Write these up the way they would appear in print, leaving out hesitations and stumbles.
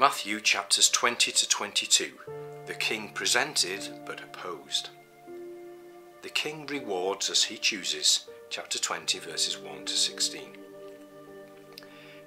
Matthew chapters 20 to 22. The king presented but opposed. The king rewards as he chooses. Chapter 20 verses 1 to 16.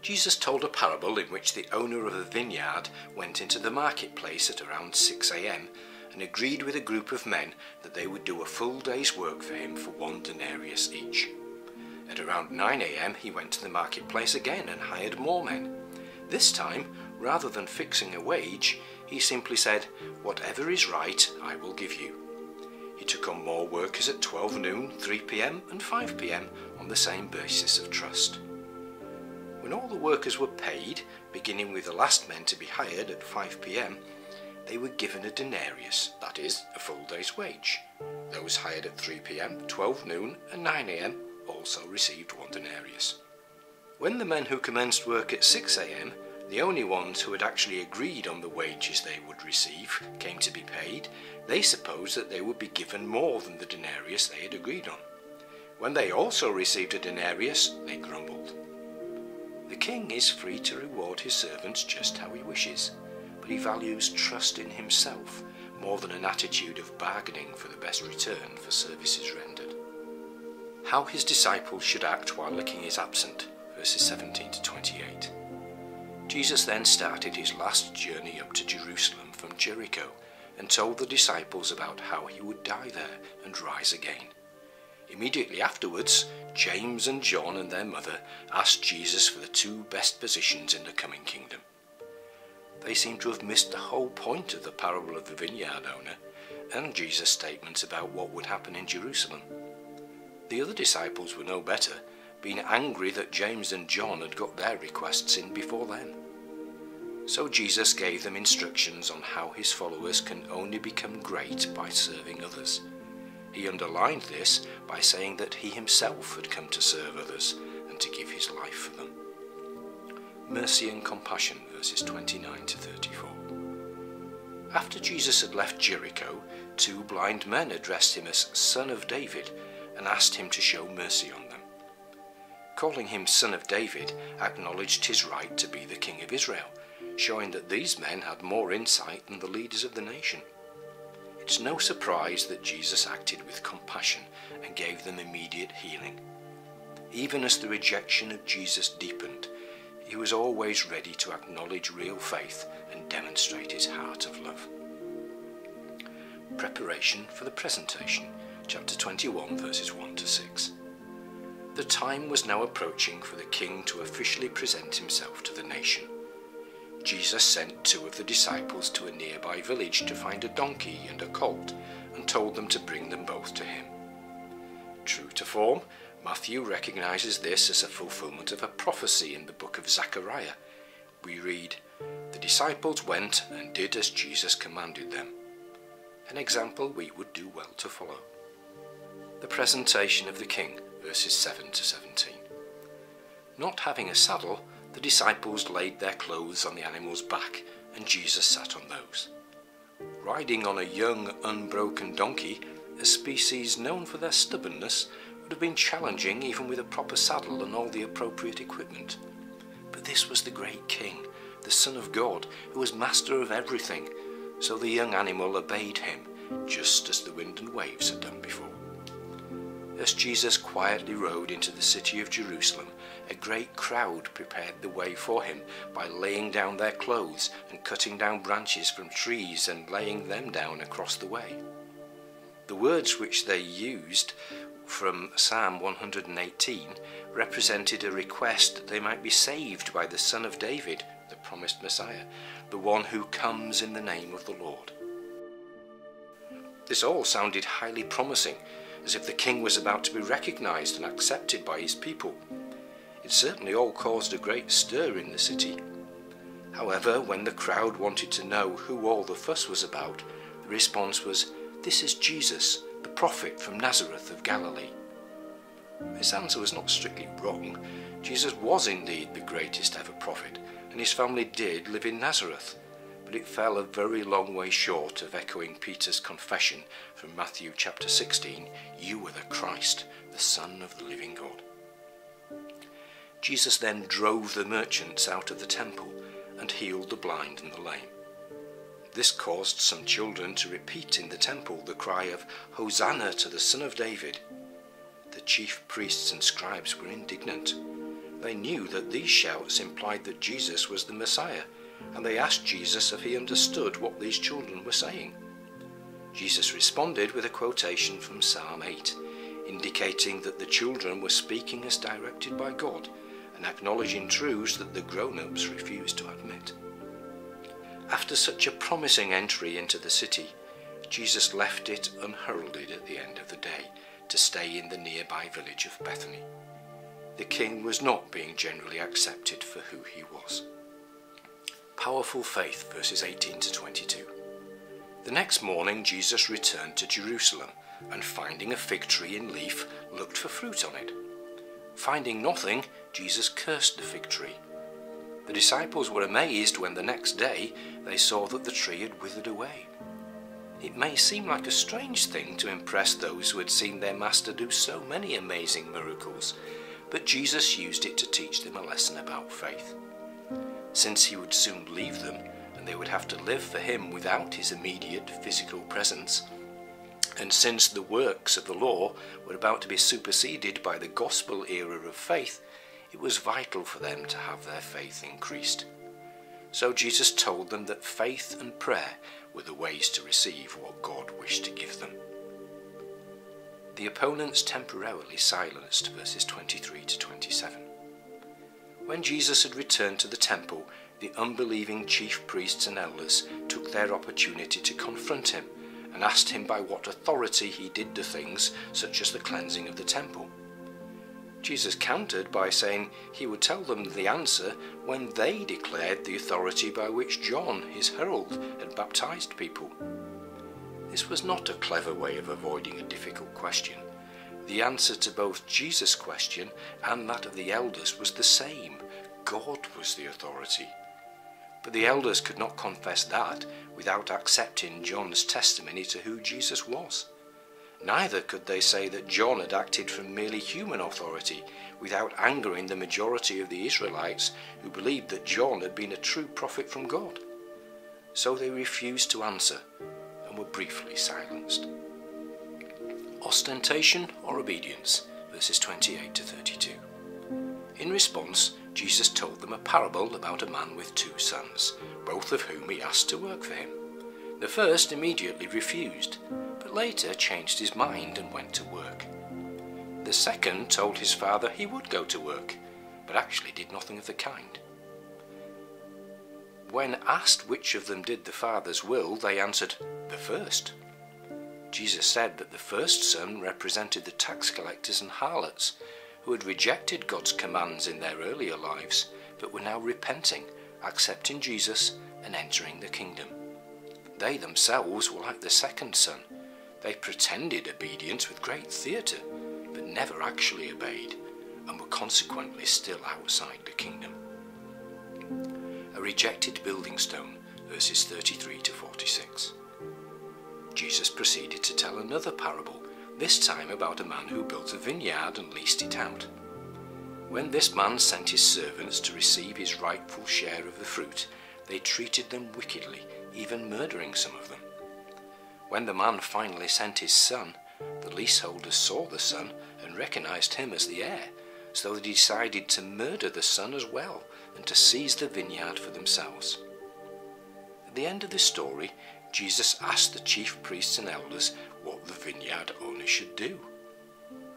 Jesus told a parable in which the owner of a vineyard went into the marketplace at around 6 a.m. and agreed with a group of men that they would do a full day's work for him for 1 denarius each. At around 9 a.m. he went to the marketplace again and hired more men. This time, rather than fixing a wage, he simply said, "Whatever is right, I will give you." He took on more workers at 12 noon, 3 p.m. and 5 p.m. on the same basis of trust. When all the workers were paid, beginning with the last men to be hired at 5 p.m, they were given a denarius, that is, a full day's wage. Those hired at 3 p.m, 12 noon and 9 a.m. also received 1 denarius. When the men who commenced work at 6 a.m, the only ones who had actually agreed on the wages they would receive, came to be paid, they supposed that they would be given more than the denarius they had agreed on. When they also received a denarius, they grumbled. The king is free to reward his servants just how he wishes, but he values trust in himself more than an attitude of bargaining for the best return for services rendered. How his disciples should act while the king is absent, verses 17 to 28. Jesus then started his last journey up to Jerusalem from Jericho and told the disciples about how he would die there and rise again. Immediately afterwards, James and John and their mother asked Jesus for the 2 best positions in the coming kingdom. They seem to have missed the whole point of the parable of the vineyard owner and Jesus' statements about what would happen in Jerusalem. The other disciples were no better, being angry that James and John had got their requests in before them. So Jesus gave them instructions on how his followers can only become great by serving others. He underlined this by saying that he himself had come to serve others and to give his life for them. Mercy and compassion, verses 29 to 34. After Jesus had left Jericho, 2 blind men addressed him as Son of David and asked him to show mercy on them. Calling him Son of David acknowledged his right to be the King of Israel, showing that these men had more insight than the leaders of the nation. It's no surprise that Jesus acted with compassion and gave them immediate healing. Even as the rejection of Jesus deepened, he was always ready to acknowledge real faith and demonstrate his heart of love. Preparation for the presentation, chapter 21, verses 1 to 6. The time was now approaching for the king to officially present himself to the nation. Jesus sent 2 of the disciples to a nearby village to find a donkey and a colt and told them to bring them both to him. True to form, Matthew recognizes this as a fulfillment of a prophecy in the book of Zechariah. We read, "The disciples went and did as Jesus commanded them," an example we would do well to follow. The presentation of the king, verses 7 to 17. Not having a saddle, the disciples laid their clothes on the animal's back, and Jesus sat on those. Riding on a young, unbroken donkey, a species known for their stubbornness, would have been challenging even with a proper saddle and all the appropriate equipment. But this was the great king, the Son of God, who was master of everything, so the young animal obeyed him, just as the wind and waves had done before. As Jesus quietly rode into the city of Jerusalem, a great crowd prepared the way for him by laying down their clothes and cutting down branches from trees and laying them down across the way. The words which they used from Psalm 118 represented a request that they might be saved by the Son of David, the promised Messiah, the one who comes in the name of the Lord. This all sounded highly promising, as if the king was about to be recognized and accepted by his people. It certainly all caused a great stir in the city. However, when the crowd wanted to know who all the fuss was about, the response was, "This is Jesus, the prophet from Nazareth of Galilee." This answer was not strictly wrong. Jesus was indeed the greatest ever prophet, and his family did live in Nazareth. But it fell a very long way short of echoing Peter's confession from Matthew chapter 16, "You are the Christ, the Son of the living God." Jesus then drove the merchants out of the temple and healed the blind and the lame. This caused some children to repeat in the temple the cry of "Hosanna to the Son of David." The chief priests and scribes were indignant. They knew that these shouts implied that Jesus was the Messiah, and they asked Jesus if he understood what these children were saying. Jesus responded with a quotation from Psalm 8, indicating that the children were speaking as directed by God and acknowledging truths that the grown-ups refused to admit. After such a promising entry into the city, Jesus left it unheralded at the end of the day to stay in the nearby village of Bethany. The king was not being generally accepted for who he was. Powerful faith, verses 18 to 22. The next morning Jesus returned to Jerusalem, and finding a fig tree in leaf, looked for fruit on it. Finding nothing, Jesus cursed the fig tree. The disciples were amazed when the next day they saw that the tree had withered away. It may seem like a strange thing to impress those who had seen their master do so many amazing miracles, but Jesus used it to teach them a lesson about faith. Since he would soon leave them, and they would have to live for him without his immediate physical presence, and since the works of the law were about to be superseded by the gospel era of faith, it was vital for them to have their faith increased. So Jesus told them that faith and prayer were the ways to receive what God wished to give them. The opponents temporarily silenced, verses 23 to 27. When Jesus had returned to the temple, the unbelieving chief priests and elders took their opportunity to confront him and asked him by what authority he did the things such as the cleansing of the temple. Jesus countered by saying he would tell them the answer when they declared the authority by which John, his herald, had baptized people. This was not a clever way of avoiding a difficult question. The answer to both Jesus' question and that of the elders was the same. God was the authority. But the elders could not confess that without accepting John's testimony to who Jesus was. Neither could they say that John had acted from merely human authority without angering the majority of the Israelites who believed that John had been a true prophet from God. So they refused to answer and were briefly silenced. Ostentation or obedience, verses 28 to 32. In response, Jesus told them a parable about a man with 2 sons, both of whom he asked to work for him. The first immediately refused, but later changed his mind and went to work. The second told his father he would go to work, but actually did nothing of the kind. When asked which of them did the father's will, they answered, "The first." Jesus said that the first son represented the tax collectors and harlots, who had rejected God's commands in their earlier lives, but were now repenting, accepting Jesus, and entering the kingdom. They themselves were like the second son. They pretended obedience with great theatre, but never actually obeyed, and were consequently still outside the kingdom. A rejected building stone, verses 33 to 46. Jesus proceeded to tell another parable, this time about a man who built a vineyard and leased it out. When this man sent his servants to receive his rightful share of the fruit, they treated them wickedly, even murdering some of them. When the man finally sent his son, the leaseholders saw the son and recognized him as the heir, so they decided to murder the son as well and to seize the vineyard for themselves. At the end of this story, Jesus asked the chief priests and elders what the vineyard owner should do.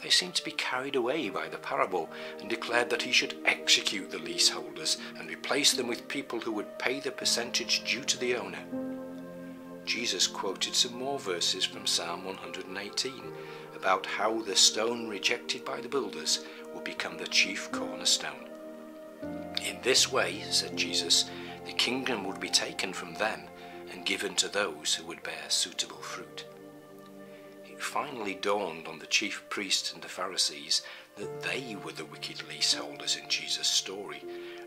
They seemed to be carried away by the parable and declared that he should execute the leaseholders and replace them with people who would pay the percentage due to the owner. Jesus quoted some more verses from Psalm 118 about how the stone rejected by the builders would become the chief cornerstone. In this way, said Jesus, the kingdom would be taken from them and given to those who would bear suitable fruit. It finally dawned on the chief priests and the Pharisees that they were the wicked leaseholders in Jesus' story,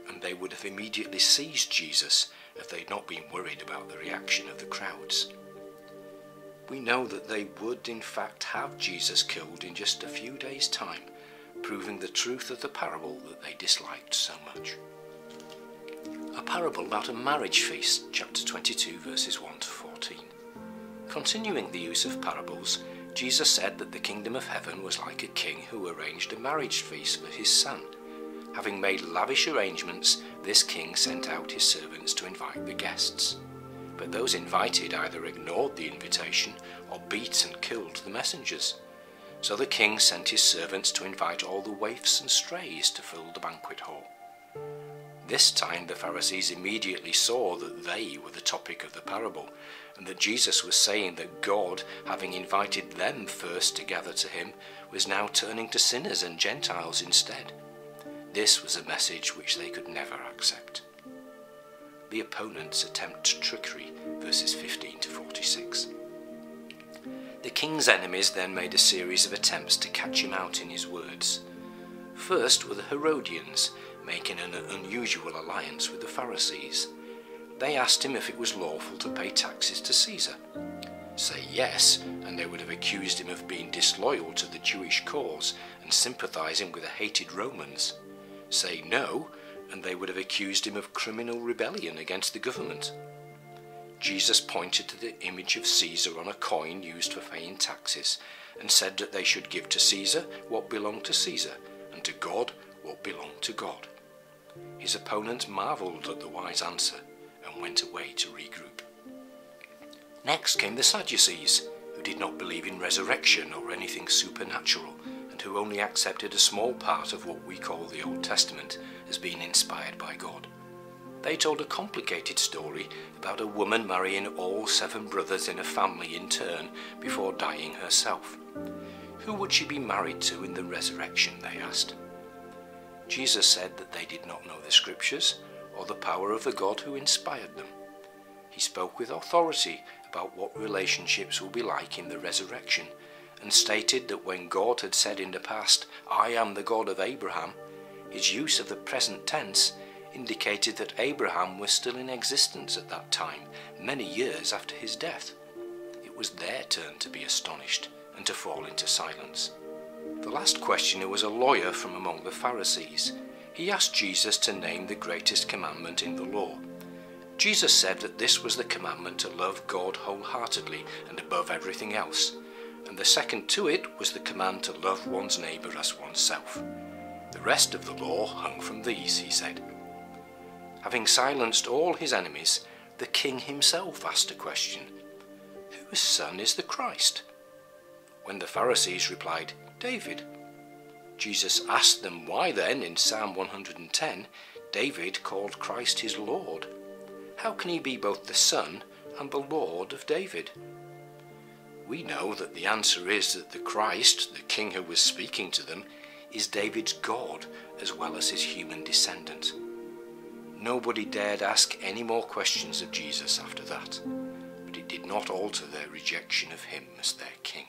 and they would have immediately seized Jesus if they'd not been worried about the reaction of the crowds. We know that they would in fact have Jesus killed in just a few days' time, proving the truth of the parable that they disliked so much. A parable about a marriage feast, chapter 22, verses 1 to 14. Continuing the use of parables, Jesus said that the kingdom of heaven was like a king who arranged a marriage feast for his son. Having made lavish arrangements, this king sent out his servants to invite the guests. But those invited either ignored the invitation or beat and killed the messengers. So the king sent his servants to invite all the waifs and strays to fill the banquet hall. This time the Pharisees immediately saw that they were the topic of the parable, and that Jesus was saying that God, having invited them first to gather to him, was now turning to sinners and Gentiles instead. This was a message which they could never accept. The opponents attempt trickery, verses 15 to 46. The king's enemies then made a series of attempts to catch him out in his words. First were the Herodians, making an unusual alliance with the Pharisees. They asked him if it was lawful to pay taxes to Caesar. Say yes, and they would have accused him of being disloyal to the Jewish cause and sympathizing with the hated Romans. Say no, and they would have accused him of criminal rebellion against the government. Jesus pointed to the image of Caesar on a coin used for paying taxes and said that they should give to Caesar what belonged to Caesar and to God what belonged to God. His opponents marvelled at the wise answer and went away to regroup. Next came the Sadducees, who did not believe in resurrection or anything supernatural, and who only accepted a small part of what we call the Old Testament as being inspired by God. They told a complicated story about a woman marrying all 7 brothers in a family in turn before dying herself. Who would she be married to in the resurrection, they asked. Jesus said that they did not know the scriptures or the power of the God who inspired them. He spoke with authority about what relationships will be like in the resurrection, and stated that when God had said in the past, "I am the God of Abraham," his use of the present tense indicated that Abraham was still in existence at that time, many years after his death. It was their turn to be astonished and to fall into silence. The last questioner was a lawyer from among the Pharisees. He asked Jesus to name the greatest commandment in the law. Jesus said that this was the commandment to love God wholeheartedly and above everything else, and the second to it was the command to love one's neighbour as oneself. The rest of the law hung from these, he said. Having silenced all his enemies, the king himself asked a question. Whose son is the Christ? When the Pharisees replied, David. Jesus asked them why then, in Psalm 110, David called Christ his Lord. How can he be both the Son and the Lord of David? We know that the answer is that the Christ, the King who was speaking to them, is David's God as well as his human descendant. Nobody dared ask any more questions of Jesus after that, but it did not alter their rejection of him as their King.